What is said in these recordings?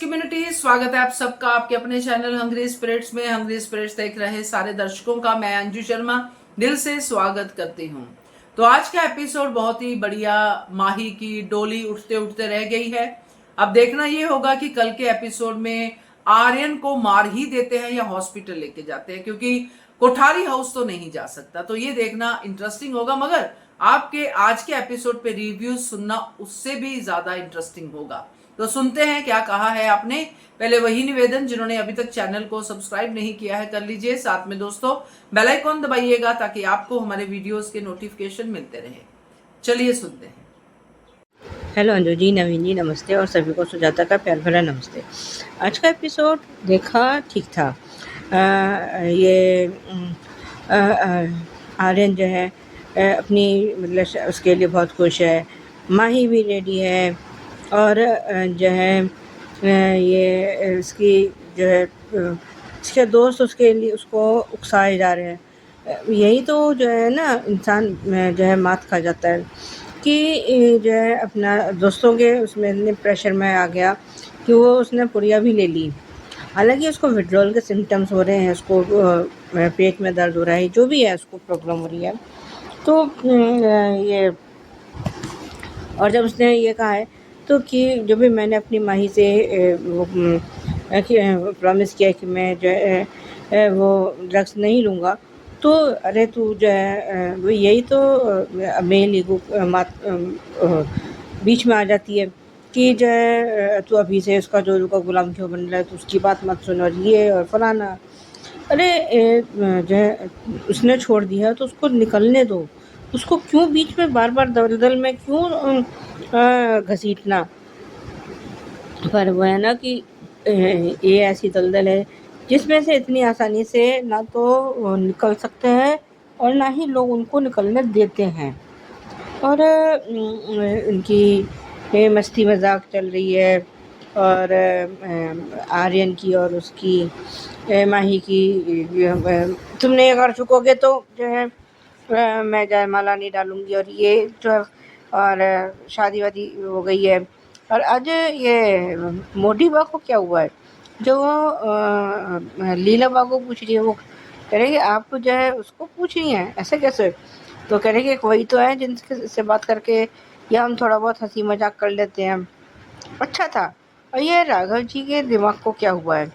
Community, स्वागत है आप सबका आपके अपने चैनल हंग्री स्पिरिट्स में। हंग्री स्पिरिट्स देख रहे सारे दर्शकों का मैं अंजू शर्मा दिल से स्वागत करती हूँ। तो आज का एपिसोड बहुत ही बढ़िया, माही की डोली उठते उठते रह गई है। अब देखना ये होगा कि कल के एपिसोड में आर्यन को मार ही देते हैं या हॉस्पिटल लेके जाते हैं, क्योंकि कोठारी हाउस तो नहीं जा सकता। तो ये देखना इंटरेस्टिंग होगा, मगर आपके आज के एपिसोड पे रिव्यू सुनना उससे भी ज्यादा इंटरेस्टिंग होगा। तो सुनते हैं क्या कहा है आपने। पहले वही निवेदन, जिन्होंने अभी तक चैनल को सब्सक्राइब नहीं किया है कर लीजिए, साथ में दोस्तों बेल आइकॉन दबाइएगा ताकि आपको हमारे वीडियोस के नोटिफिकेशन मिलते रहे। चलिए सुनते हैं। हेलो अंजू जी, नवीन जी नमस्ते, और सभी को सुजाता का प्यार भरा नमस्ते। आज का एपिसोड देखा ठीक था। ये आर्यन जो है अपनी मतलब उसके लिए बहुत खुश है, माही भी रेडी है, और जो है ये इसकी जो है इसके दोस्त उसके लिए उसको उकसाए जा रहे हैं। यही तो जो है ना, इंसान जो है मात खा जाता है कि जो है अपना दोस्तों के उसमें इतने प्रेशर में आ गया कि वो उसने पुड़िया भी ले ली। हालांकि उसको विड्रॉल के सिम्टम्स हो रहे हैं, उसको पेट में दर्द हो रहा है, जो भी है उसको प्रॉब्लम हो रही है। तो ये और जब उसने ये कहा है तो कि जो भी मैंने अपनी माही से वो प्रॉमिस किया कि मैं जो है वो ड्रग्स नहीं लूँगा, तो अरे तू जो है वो यही तो मेल ईगो बीच में आ जाती है कि जो है तू अभी से उसका जो का गुलाम क्यों बन रहा है, तो उसकी बात मत सुन, और ये और फलाना। अरे जो है उसने छोड़ दिया तो उसको निकलने दो, उसको क्यों बीच में बार बार दलदल में क्यों घसीटना। पर वो है ना कि ये ऐसी दलदल है जिसमें से इतनी आसानी से ना तो वो निकल सकते हैं और ना ही लोग उनको निकलने देते हैं। और उनकी मस्ती मजाक चल रही है, और आर्यन की और उसकी माही की तुमने ये कर चुकोगे तो जो है मैं जयमाला नहीं डालूंगी, और ये जो है और शादी वादी हो गई है। और आज ये मोटी बा को क्या हुआ है, जो वो लीला बा को पूछ रही है, वो कह रही है आप जो है उसको पूछ रही हैं, ऐसे कैसे। तो कह रहे कि वही तो है जिनसे से बात करके या हम थोड़ा बहुत हंसी मजाक कर लेते हैं। अच्छा था। और ये राघव जी के दिमाग को क्या हुआ है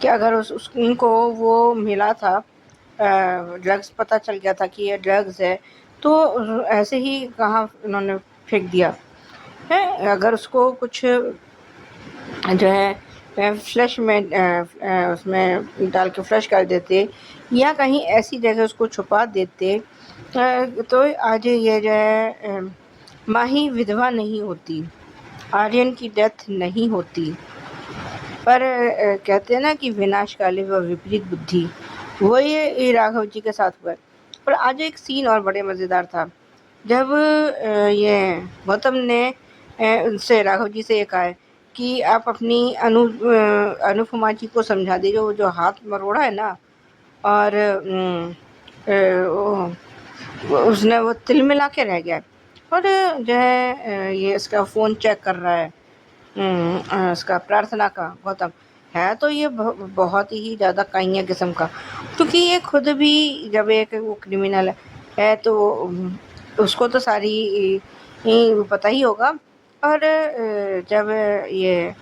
कि अगर उनको वो मिला था, ड्रग्स पता चल गया था कि ये ड्रग्स है, तो ऐसे ही कहाँ उन्होंने फेंक दिया है। अगर उसको कुछ जो है फ्लश में उसमें डाल के फ्लश कर देते, या कहीं ऐसी जगह उसको छुपा देते, तो आज ये जो है माही विधवा नहीं होती, आर्यन की डेथ नहीं होती। पर कहते हैं ना कि विनाशकाली व विपरीत बुद्धि, वो ये राघव जी के साथ हुआ है। पर आज एक सीन और बड़े मज़ेदार था, जब ये गौतम ने उनसे राघव जी से ये कहा है कि आप अपनी अनुपमा जी को समझा दीजिए, वो जो हाथ मरोड़ा है ना, और उसने वो तिल मिला के रह गया। और जो है ये इसका फ़ोन चेक कर रहा है, इसका प्रार्थना का गौतम है, तो ये बहुत ही ज़्यादा काइया किस्म का, क्योंकि ये खुद भी जब एक वो क्रिमिनल है तो उसको तो सारी पता ही होगा। और जब ये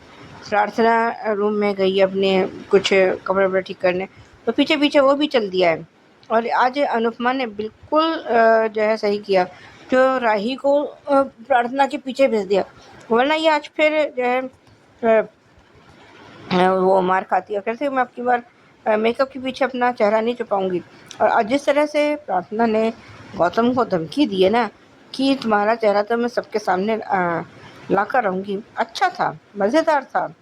प्रार्थना रूम में गई अपने कुछ कपड़े वपड़े ठीक करने, तो पीछे पीछे वो भी चल दिया है। और आज अनुपमा ने बिल्कुल जो है सही किया, जो राही को प्रार्थना के पीछे भेज दिया, वरना ये आज फिर जो है वो मार खाती है। कहते मैं आपकी बार मेकअप के पीछे अपना चेहरा नहीं छुपाऊंगी। और आज जिस तरह से प्रार्थना ने गौतम को धमकी दी है ना कि तुम्हारा चेहरा तो मैं सबके सामने ला कर रहूँगी, अच्छा था, मज़ेदार था।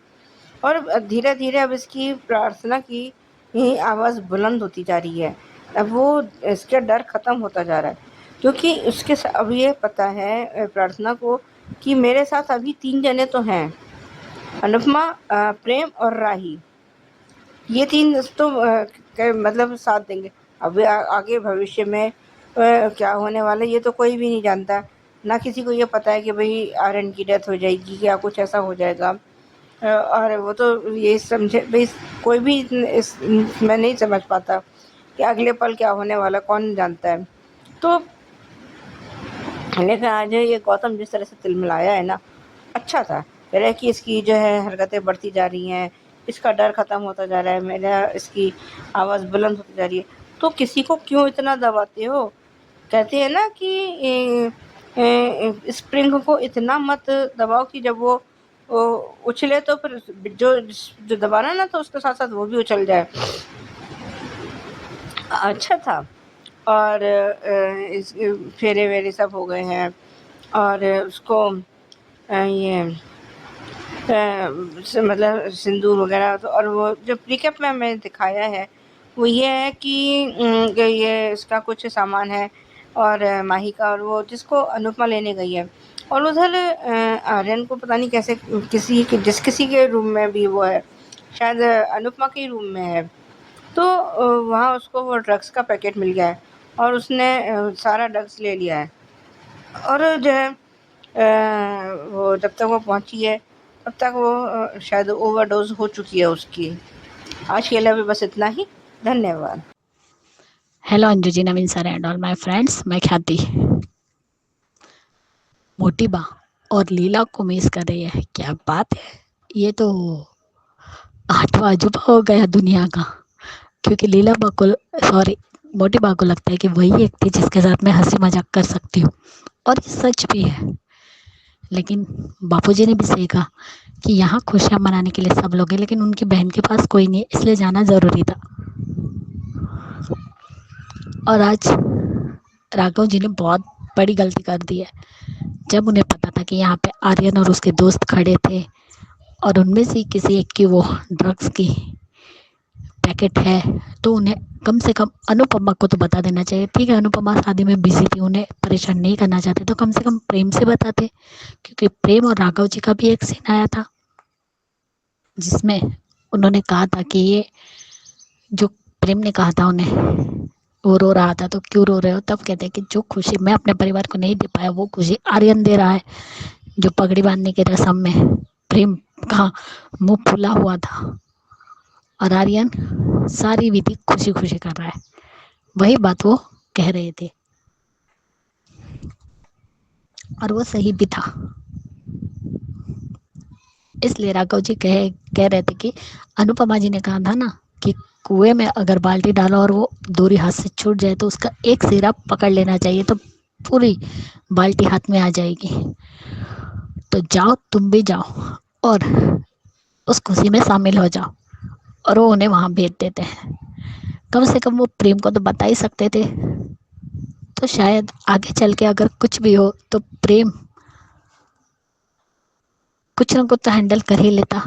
और धीरे धीरे अब इसकी प्रार्थना की आवाज़ बुलंद होती जा रही है। अब वो इसका डर ख़त्म होता जा रहा है, क्योंकि उसके अब ये पता है प्रार्थना को कि मेरे साथ अभी 3 जने तो हैं, अनुपमा, प्रेम और राही। ये 3 तो मतलब साथ देंगे। अब आगे भविष्य में क्या होने वाला है ये तो कोई भी नहीं जानता, ना किसी को ये पता है कि भाई आर्यन की डेथ हो जाएगी या कुछ ऐसा हो जाएगा। और वो तो ये समझे भाई, कोई भी मैं नहीं समझ पाता कि अगले पल क्या होने वाला, कौन जानता है। तो लेकिन आज ये गौतम जिस तरह से तिलमिलाया है ना, अच्छा था। कह रहा है कि इसकी जो है हरकतें बढ़ती जा रही हैं, इसका डर ख़त्म होता जा रहा है, मेरा इसकी आवाज़ बुलंद होती जा रही है। तो किसी को क्यों इतना दबाते हो? कहते हैं ना कि स्प्रिंग को इतना मत दबाओ कि जब वो उछले तो फिर जो जो दबाना ना, तो उसके साथ साथ वो भी उछल जाए। अच्छा था। और इस फेरे वेरे सब हो गए हैं, और उसको ये मतलब सिंदूर वगैरह, तो और वो जो रिकेप में हमें दिखाया है वो ये है कि ये इसका कुछ सामान है, और माही का, और वो जिसको अनुपमा लेने गई है, और उधर आर्यन को पता नहीं कैसे किसी के रूम में भी वो है, शायद अनुपमा के ही रूम में है। तो वहाँ उसको वो ड्रग्स का पैकेट मिल गया है, और उसने सारा ड्रग्स ले लिया है। और जो है वो जब तक वो पहुँची है तब तक वो शायद ओवरडोज हो चुकी है उसकी। आज के लिए अभी बस इतना ही। धन्यवाद। Hello Anju ji, Naveen sir and all my friends. मैं ख्याति मोटी बा और लीला को मिस कर रही है। क्या बात है, ये तो आठवां अजूबा हो गया दुनिया का। क्योंकि लीला बा को, सॉरी, मोटी बा को लगता है कि वही एक थी जिसके साथ मैं हंसी मजाक कर सकती हूँ, और ये सच भी है। लेकिन बापूजी ने भी सही कहा कि यहाँ खुशियाँ मनाने के लिए सब लोग हैं, लेकिन उनकी बहन के पास कोई नहीं है, इसलिए जाना ज़रूरी था। और आज राघव जी ने बहुत बड़ी गलती कर दी है। जब उन्हें पता था कि यहाँ पे आर्यन और उसके दोस्त खड़े थे, और उनमें से किसी एक की वो ड्रग्स की पैकेट है, तो उन्हें कम से कम अनुपमा को तो बता देना चाहिए। ठीक है, अनुपमा शादी में बिजी थी, उन्हें परेशान नहीं करना चाहते, तो कम से कम प्रेम से बताते। क्योंकि प्रेम और राघव जी का भी एक सीन आया था जिसमें उन्होंने कहा था कि ये जो प्रेम ने कहा था उन्हें, वो रो रहा था तो क्यों रो रहे हो, तब कहते हैं कि जो खुशी मैं अपने परिवार को नहीं दे पाया वो खुशी आर्यन दे रहा है। जो पगड़ी बांधने के रस्म में प्रेम का मुंह फुला हुआ था, और आर्यन सारी विधि खुशी खुशी कर रहा है। वही बात वो कह रहे थे, और वो सही भी था। इसलिए राघव जी कह रहे थे कि अनुपमा जी ने कहा था ना कि कुएं में अगर बाल्टी डालो और वो डोरी हाथ से छूट जाए तो उसका एक सिरा पकड़ लेना चाहिए, तो पूरी बाल्टी हाथ में आ जाएगी। तो जाओ, तुम भी जाओ और उस खुशी में शामिल हो जाओ, और वो उन्हें वहां भेज देते हैं। कम से कम वो प्रेम को तो बता ही सकते थे, तो शायद आगे चल के अगर कुछ भी हो तो प्रेम कुछ ना कुछ तो हैंडल कर ही लेता।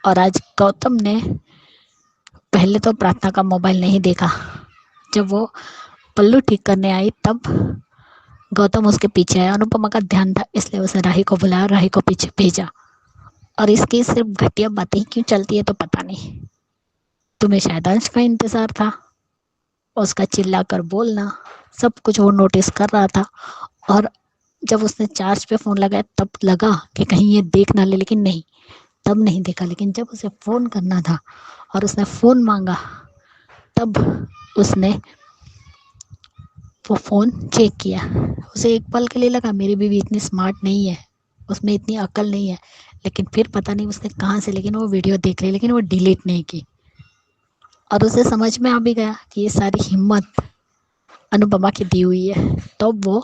और आज गौतम ने पहले तो प्रार्थना का मोबाइल नहीं देखा। जब वो पल्लू ठीक करने आई तब गौतम उसके पीछे आया। अनुपमा का ध्यान था, इसलिए उसने राही को बुलाया, राही को पीछे भेजा। और इसकी सिर्फ घटिया बातें क्यों चलती है तो पता नहीं। तुम्हें शायद अंश का इंतजार था, उसका चिल्ला कर बोलना, सब कुछ वो नोटिस कर रहा था। और जब उसने चार्ज पे फोन लगाया तब लगा कि कहीं ये देख ना ले, लेकिन नहीं, तब नहीं देखा। लेकिन जब उसे फोन करना था और उसने फोन मांगा तब उसने वो फोन चेक किया। उसे एक पल के लिए लगा मेरी बीवी इतनी स्मार्ट नहीं है, उसमें इतनी अकल नहीं है। लेकिन फिर पता नहीं उसने कहाँ से, लेकिन वो वीडियो देख ली, लेकिन वो डिलीट नहीं की। और उसे समझ में आ भी गया कि ये सारी हिम्मत अनुपमा की दी हुई है, तो वो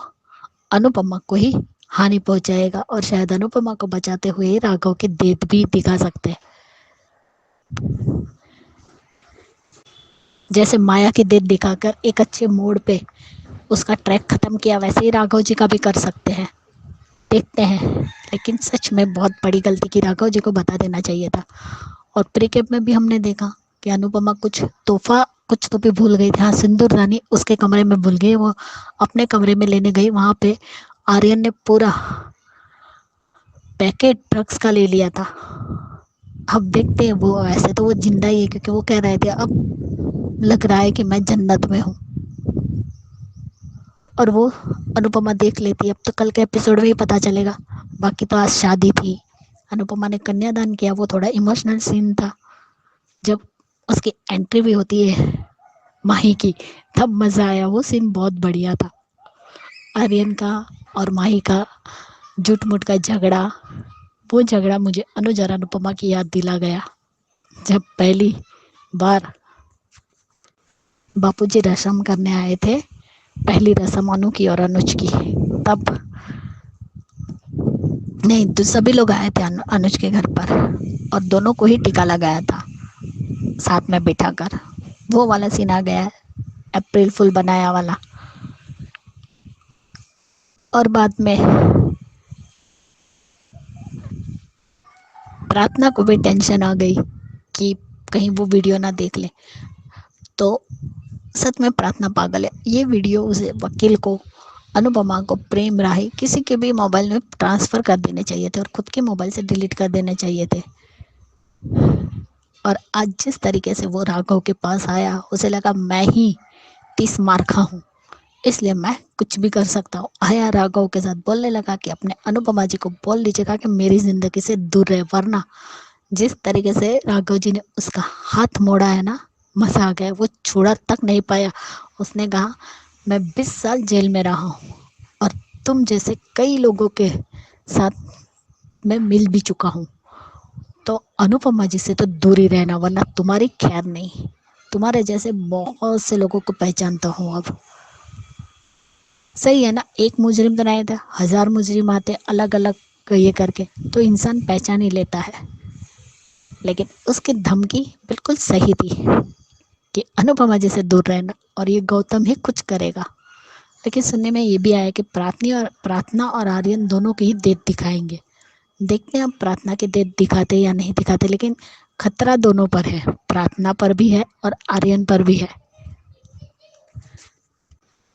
अनुपमा को ही हानि पहुंचाएगा, और शायद अनुपमा को बचाते हुए राघव के देत भी दिखा सकते हैं। जैसे माया की देत दिखाकर एक अच्छे मोड़ पे उसका ट्रैक खत्म किया, वैसे ही राघव जी का भी कर सकते हैं। देखते हैं। लेकिन सच में बहुत बड़ी गलती की, राघव जी को बता देना चाहिए था। और प्रीकेप में भी हमने देखा कि अनुपमा कुछ तो भी भूल गई थी। हाँ, सिंदूर रानी उसके कमरे में भूल गई, वो अपने कमरे में लेने गई। वहां पे आर्यन ने पूरा पैकेट ड्रग्स का ले लिया था। अब देखते हैं, वो ऐसे तो वो जिंदा ही है, क्योंकि वो कह रहे थे अब लग रहा है कि मैं जन्नत में हूँ। और वो अनुपमा देख लेती है। अब तो कल के एपिसोड में ही पता चलेगा। बाकी तो आज शादी थी, अनुपमा ने कन्यादान किया, वो थोड़ा इमोशनल सीन था। जब उसकी एंट्री भी होती है माही की, तब मजा आया। वो सीन बहुत बढ़िया था। आर्यन का और माही का झूठ मूठ का झगड़ा, वो झगड़ा मुझे अनुज और अनुपमा की याद दिला गया। जब पहली बार बापूजी रसम करने आए थे, पहली रसम अनु की और अनुज की, तब नहीं तो सभी लोग आए थे अनुज के घर पर, और दोनों को ही टीका लगाया था साथ में बिठाकर। वो वाला सीन आ गया है, अप्रैल फुल बनाया वाला। और बाद में प्रार्थना को भी टेंशन आ गई कि कहीं वो वीडियो ना देख ले। तो सच में प्रार्थना पागल है। ये वीडियो उसे वकील को, अनुपमा को, प्रेम राही, किसी के भी मोबाइल में ट्रांसफर कर देने चाहिए थे और खुद के मोबाइल से डिलीट कर देने चाहिए थे। और आज जिस तरीके से वो राघव के पास आया, उसे लगा मैं ही 30 मार खा हूँ, इसलिए मैं कुछ भी कर सकता हूँ। आया राघव के साथ बोलने लगा कि अपने अनुपमा जी को बोल दीजिएगा कि मेरी जिंदगी से दूर रहे, वरना जिस तरीके से राघव जी ने उसका हाथ मोड़ा है ना, मजा आ गया। वो छोड़ा तक नहीं पाया। उसने कहा मैं 20 साल जेल में रहा हूँ और तुम जैसे कई लोगों के साथ मैं मिल भी चुका हूँ, तो अनुपमा जी से तो दूर ही रहना, वरना तुम्हारी खैर नहीं। तुम्हारे जैसे बहुत से लोगों को पहचानता हूँ अब। सही है ना, एक मुजरिम तो नहीं था, 1000 मुजरिम आते अलग अलग ये करके, तो इंसान पहचान ही लेता है। लेकिन उसकी धमकी बिल्कुल सही थी कि अनुपमा जी से दूर रहना, और ये गौतम ही कुछ करेगा। लेकिन सुनने में ये भी आया कि प्रार्थना और आर्यन दोनों की ही डेट दिखाएंगे। देखते हैं अब प्रार्थना की डेट दिखाते या नहीं दिखाते, लेकिन खतरा दोनों पर है, प्रार्थना पर भी है और आर्यन पर भी है।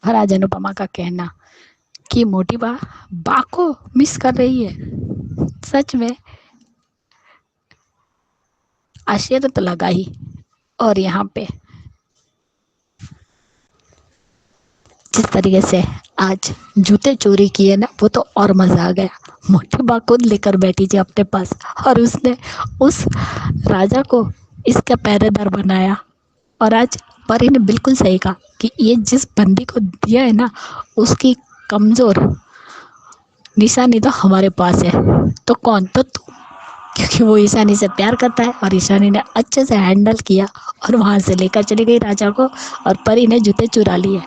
और आज अनुपमा का कहना कि मोटी बा को मिस कर रही है, सच में आश्चर्य तो लगा ही। और यहाँ पे जिस तरीके से आज जूते चोरी किए ना, वो तो और मजा आ गया। मोटी बा खुद लेकर बैठी थी अपने पास, और उसने उस राजा को इसका पहरेदार बनाया। और आज परी ने बिल्कुल सही कहा कि ये जिस बंदी को दिया है ना, उसकी कमजोर निशानी तो हमारे पास है। तो कौन, तो तू, क्योंकि वो ईशानी से प्यार करता है। और ईशानी ने अच्छे से हैंडल किया और वहां से लेकर चली गई राजा को, और परी ने जूते चुरा लिए।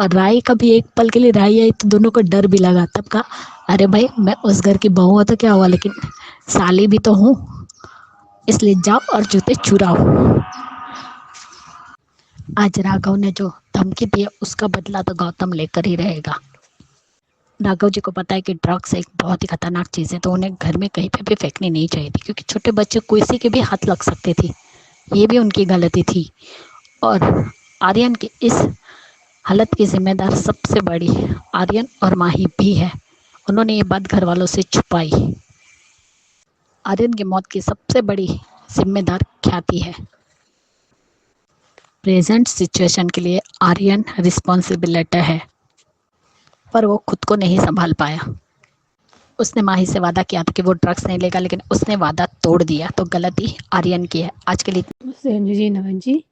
और राई का भी एक पल के लिए राई आई तो दोनों को डर भी लगा। तब कहा अरे भाई, मैं उस घर की बहू हो तो क्या हुआ, लेकिन साली भी तो हूँ, इसलिए जाओ और जूते चुराओ। आज राघव ने जो धमकी दी है, उसका बदला तो गौतम लेकर ही रहेगा। राघव जी को पता है कि ड्रग्स एक बहुत ही खतरनाक चीज़ है, तो उन्हें घर में कहीं पे भी फेंकनी नहीं चाहिए थी, क्योंकि छोटे बच्चे किसी के भी हाथ लग सकते थे। ये भी उनकी गलती थी। और आर्यन की इस हालत की जिम्मेदार सबसे बड़ी आर्यन और माही भी है। उन्होंने ये बात घर वालों से छुपाई। आर्यन की मौत की सबसे बड़ी जिम्मेदार ख्याति है। प्रेजेंट सिचुएशन के लिए आर्यन रिस्पॉन्सिबिलिटी है, पर वो खुद को नहीं संभाल पाया। उसने माही से वादा किया था कि वो ड्रग्स नहीं लेगा, लेकिन उसने वादा तोड़ दिया, तो गलती आर्यन की है। आज के लिए संजू जी, नमन जी,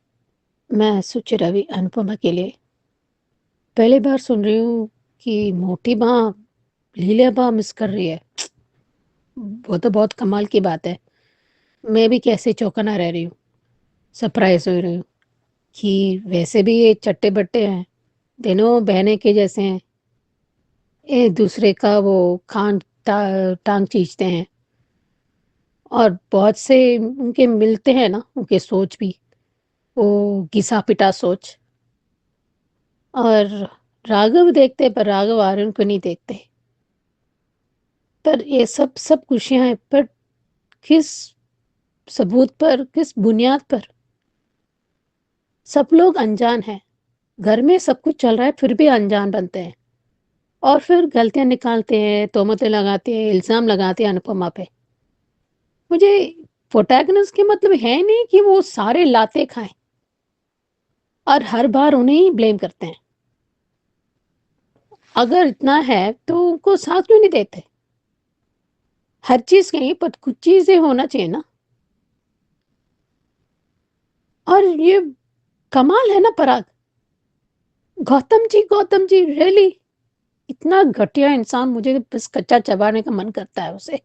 मैं सुचि रवि अनुपमा के लिए पहली बार सुन रही हूँ कि मोटी माँ लीला बा मिस कर रही है। वो तो बहुत कमाल की बात है। मैं भी कैसे चौंकना रह रही हूँ, सरप्राइज हो रही हूँ कि वैसे भी ये चट्टे बट्टे हैं, दोनों बहनें के जैसे हैं, एक दूसरे का वो टांग खींचते हैं, और बहुत से उनके मिलते हैं ना, उनके सोच भी वो घिसा पिटा सोच। और राघव देखते पर राघव आर्यन को नहीं देखते। पर ये सब खुशियां हैं, पर किस सबूत पर, किस बुनियाद पर? सब लोग अनजान हैं, घर में सब कुछ चल रहा है, फिर भी अनजान बनते हैं और फिर गलतियां निकालते हैं, तोहमतें लगाते हैं, इल्जाम लगाते हैं अनुपमा पे। मुझे प्रोटैगनिस्ट के मतलब है नहीं कि वो सारे लाते खाएं और हर बार उन्हें ही ब्लेम करते हैं। अगर इतना है तो उनको साथ क्यों नहीं देते? हर चीज नहीं, पर कुछ चीजें होना चाहिए ना। और ये कमाल है ना पराग। गौतम जी रियली इतना घटिया इंसान, मुझे बस कच्चा चबाने का मन करता है उसे।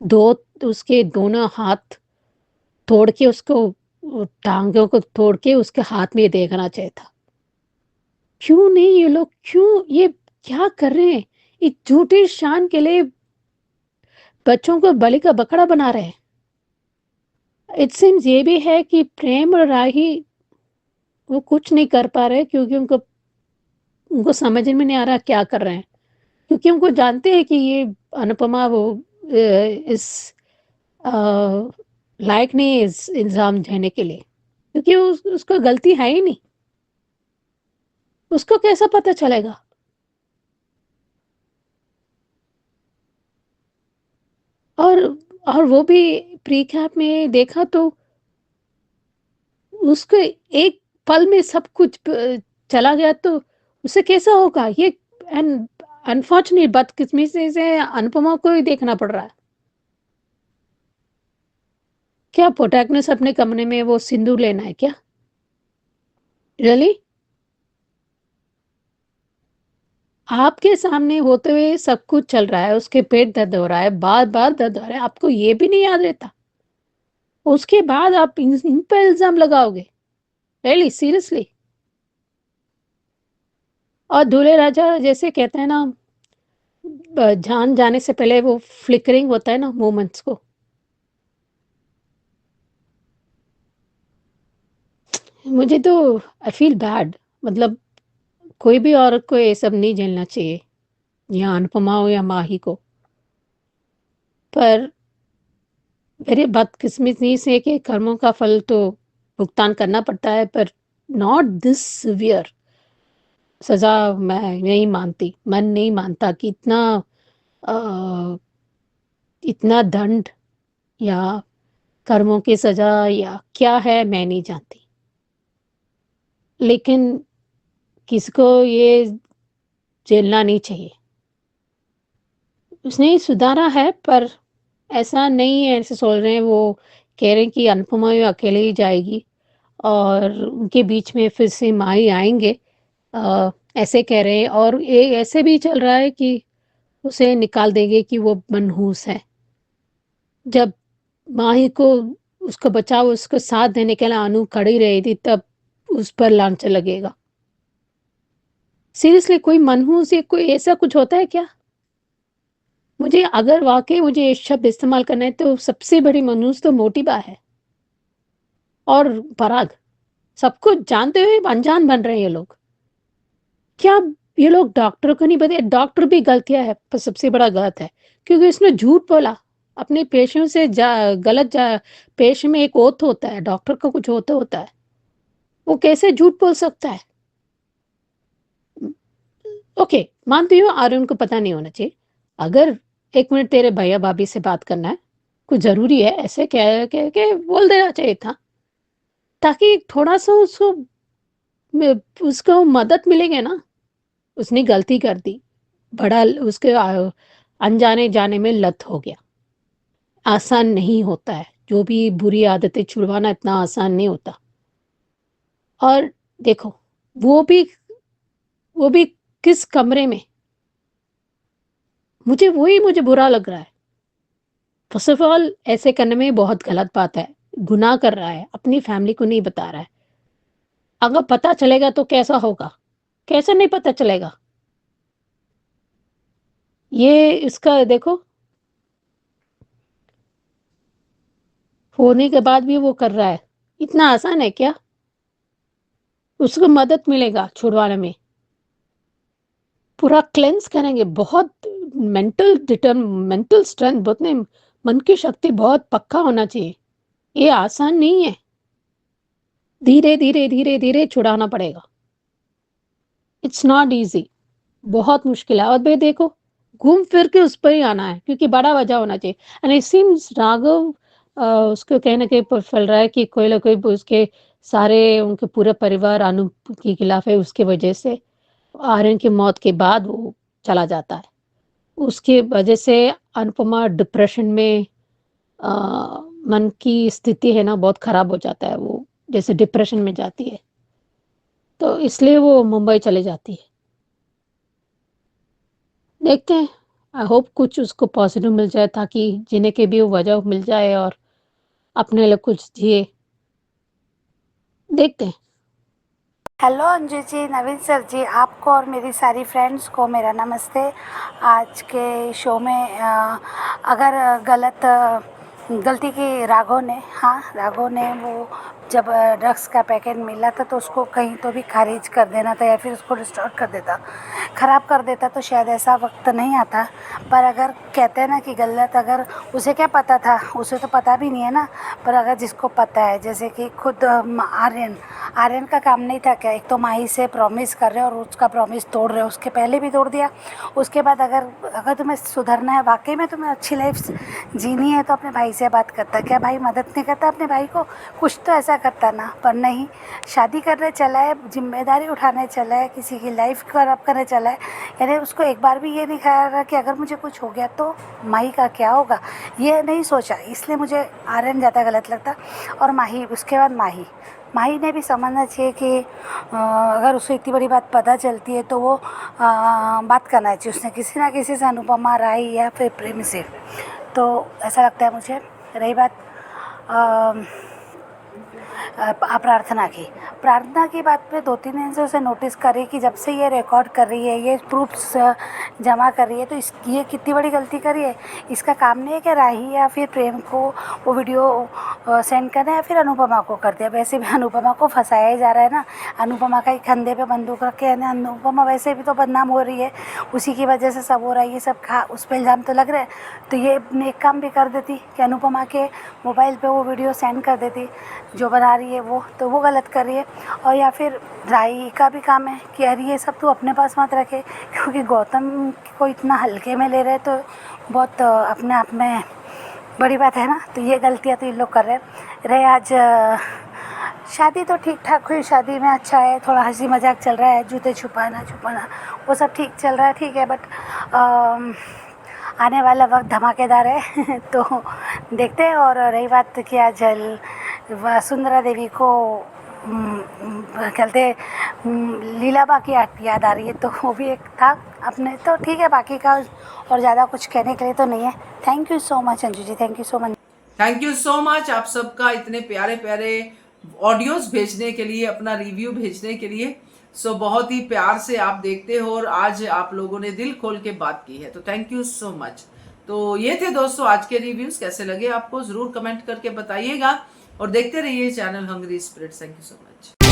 दो उसके दोनों हाथ तोड़ के उसको, टांगों को तोड़ के उसके हाथ में देखना चाहिए था। क्यों नहीं ये लोग, क्यों ये क्या कर रहे हैं? एक झूठी शान के लिए बच्चों को बलि का बकरा बना रहे हैं। इट सीम्स ये भी है कि प्रेम और राही वो कुछ नहीं कर पा रहे, क्योंकि उनको उनको समझ में नहीं आ रहा क्या कर रहे हैं। क्योंकि उनको जानते हैं कि ये अनुपमा वो इस लायक नहीं है इस इल्जाम देने के लिए, क्योंकि उसको गलती है ही नहीं। उसको कैसा पता चलेगा? और और वो भी प्री कैप में देखा तो उसको एक पल में सब कुछ चला गया, तो उसे कैसा होगा ये? अनफॉर्चुनेट बदकिस्मती से अनुपमा को ही देखना पड़ रहा है। क्या प्रोटैगनिस्ट अपने कमरे में वो सिंदूर लेना है क्या? रियली? आपके सामने होते हुए सब कुछ चल रहा है, उसके पेट दर्द हो रहा है, बार बार दर्द हो रहा है, आपको ये भी नहीं याद रहता? उसके बाद आप इन पर इल्जाम लगाओगे? Really seriously? और दूल्हे राजा जैसे कहते हैं ना, जान जाने से पहले वो फ्लिकरिंग होता है ना मोमेंट्स को। मुझे तो आई फील बैड, मतलब कोई भी औरत को ये सब नहीं झेलना चाहिए, या अनुपमा हो या माही को। पर मेरे बदकिस्मती से कि कर्मों का फल तो भुगतान करना पड़ता है, पर नॉट दिस सिवियर सजा। मैं नहीं मानती, मन नहीं मानता कि अ, इतना दंड या कर्मों की सजा या क्या है, मैं नहीं जानती। लेकिन किसको ये झेलना नहीं चाहिए। उसने सुधारा है, पर ऐसा नहीं है, ऐसे सोच रहे हैं वो, कह रहे हैं कि अनुपमा ये अकेले ही जाएगी और उनके बीच में फिर से माही आएंगे, ऐसे कह रहे हैं। और ये ऐसे भी चल रहा है कि उसे निकाल देंगे कि वो मनहूस है। जब माही को उसको बचाव, उसको साथ देने के लिए अनु खड़ी रही थी, तब उस पर लांछन लगेगा। सीरियसली कोई मनहूस या कोई ऐसा कुछ होता है क्या? मुझे अगर वाकई मुझे ये शब्द इस्तेमाल करना है तो सबसे बड़ी मनहूस तो मोटिबा है और पराग। सब कुछ जानते हुए अनजान बन रहे हैं ये लोग। क्या ये लोग डॉक्टर को नहीं बताए? डॉक्टर भी गलतियां है, पर सबसे बड़ा गलत है क्योंकि इसने झूठ बोला अपने पेशेंट से। पेशेंट में एक ओथ होता है, डॉक्टर का कुछ होता होता है, वो कैसे झूठ बोल सकता है? ओके, मानती हूँ आर्यन को पता नहीं होना चाहिए। अगर एक मिनट तेरे भैया भाभी से बात करना है, कुछ जरूरी है, ऐसे कह कह के बोल देना चाहिए था, ताकि थोड़ा सा उसको मदद मिलेंगे ना। उसने गलती कर दी, बड़ा उसके अनजाने जाने में लत हो गया। आसान नहीं होता है, जो भी बुरी आदतें छुड़वाना इतना आसान नहीं होता। और देखो, वो भी वो भी किस कमरे में, मुझे बुरा लग रहा है। फर्स्ट ऑफ ऑल ऐसे करने में बहुत गलत बात है, गुनाह कर रहा है, अपनी फैमिली को नहीं बता रहा है। अगर पता चलेगा तो कैसा होगा? कैसे नहीं पता चलेगा? ये इसका देखो, होने के बाद भी वो कर रहा है। इतना आसान है क्या? उसको मदद मिलेगा छुड़वाने में, पूरा क्लेंस करेंगे। बहुत मेंटल स्ट्रेंथ, बहुत नहीं, मन की शक्ति बहुत पक्का होना चाहिए। ये आसान नहीं है, धीरे धीरे धीरे धीरे छुड़ाना पड़ेगा। इट्स नॉट इजी, बहुत मुश्किल है। और भाई देखो, घूम फिर के उस पर ही आना है, क्योंकि बड़ा वजह होना चाहिए। एंड इट सीम्स राघव उसको कहीं ना कहीं फैल रहा है कि कोई ना कोई उसके सारे, उनके पूरे परिवार अनु के खिलाफ है। उसके वजह से आर्यन की मौत के बाद वो चला जाता है, उसकी वजह से अनुपमा डिप्रेशन में अ, मन की स्थिति है ना बहुत खराब हो जाता है, वो जैसे डिप्रेशन में जाती है, तो इसलिए वो मुंबई चली जाती है। देखते हैं, आई होप कुछ उसको पॉजिटिव मिल जाए ताकि जीने की भी वो वजह मिल जाए और अपने लिए कुछ जिए। देखते हैं। हेलो अंजू जी, नवीन सर जी, आपको और मेरी सारी फ्रेंड्स को मेरा नमस्ते। आज के शो में अगर गलती की राघव ने वो जब ड्रग्स का पैकेट मिला था तो उसको कहीं तो भी खारिज कर देना था या फिर उसको डिस्टॉर्ट कर देता, ख़राब कर देता, तो शायद ऐसा वक्त नहीं आता। पर अगर कहते हैं ना कि गलत, अगर उसे क्या पता था, उसे तो पता भी नहीं है ना, पर अगर जिसको पता है, जैसे कि खुद आर्यन का काम नहीं था क्या, एक तो माही से प्रॉमिस कर रहे और उसका प्रॉमिस तोड़ रहे, उसके पहले भी तोड़ दिया, उसके बाद अगर तुम्हें सुधरना है, वाकई में तुम्हें अच्छी लाइफ जीनी है, तो अपने भाई से बात करता। क्या भाई मदद नहीं करता अपने भाई को? कुछ तो ऐसा करता ना, पर नहीं, शादी करने चला है, जिम्मेदारी उठाने चला है, किसी की लाइफ खराब करने चला है, यानी उसको एक बार भी ये नहीं ख्याल रहा कि अगर मुझे कुछ हो गया तो माही का क्या होगा, ये नहीं सोचा। इसलिए मुझे आर्यन ज़्यादा गलत लगता। और माही, उसके बाद माही ने भी समझना चाहिए कि अगर उसे इतनी बड़ी बात पता चलती है तो वो बात करना चाहिए उसने किसी ना किसी से, अनुपमा राय या फिर प्रेम से। तो ऐसा लगता है मुझे। रही बात प्रार्थना की बात पे 2-3 दिन से उसे नोटिस करी कि जब से ये रिकॉर्ड कर रही है, ये प्रूफ्स जमा कर रही है, तो ये कितनी बड़ी गलती करी है। इसका काम नहीं है कि राही या फिर प्रेम को वो वीडियो सेंड करना या फिर अनुपमा को कर दिया। वैसे भी अनुपमा को फंसाया ही जा रहा है ना, अनुपमा का ही कंधे पे बंदूक रख के, अनुपमा वैसे भी तो बदनाम हो रही है, उसी की वजह से सब हो रहा है, ये सब उस पर इल्ज़ाम तो लग रहा है। तो ये एक काम भी कर देती कि अनुपमा के मोबाइल पे वो वीडियो सेंड कर देती जो बना रही है वो, तो वो गलत कर रही है। और या फिर राही का भी काम है कि यार ये सब तो अपने पास मत रखे, क्योंकि गौतम को इतना हल्के में ले रहे तो बहुत अपने आप में बड़ी बात है ना। तो ये गलतियाँ तो इन लोग कर रहे। आज शादी तो ठीक ठाक हुई, शादी में अच्छा है, थोड़ा हंसी मजाक चल रहा है, जूते छुपाना वो सब ठीक चल रहा है, ठीक है। बट आने वाला वक्त धमाकेदार है तो देखते हैं। और रही बात कि आज वसुंधरा देवी को कहते लीलाबा की याद आ रही है, तो वो भी एक था अपने, तो ठीक है। बाकी का और ज़्यादा कुछ कहने के लिए तो नहीं है। Thank you so much Anju ji, thank you so much. Thank you so much आप सबका इतने प्यारे प्यारे ऑडियोज भेजने के लिए, अपना रिव्यू भेजने के लिए। सो बहुत ही प्यार से आप देखते हो और आज आप लोगों ने दिल खोल के बात की है, तो थैंक यू सो मच। तो ये थे दोस्तों आज के रिव्यूज, कैसे लगे आपको जरूर कमेंट करके बताइएगा और देखते रहिए channel hungry spirits. Thank you so much.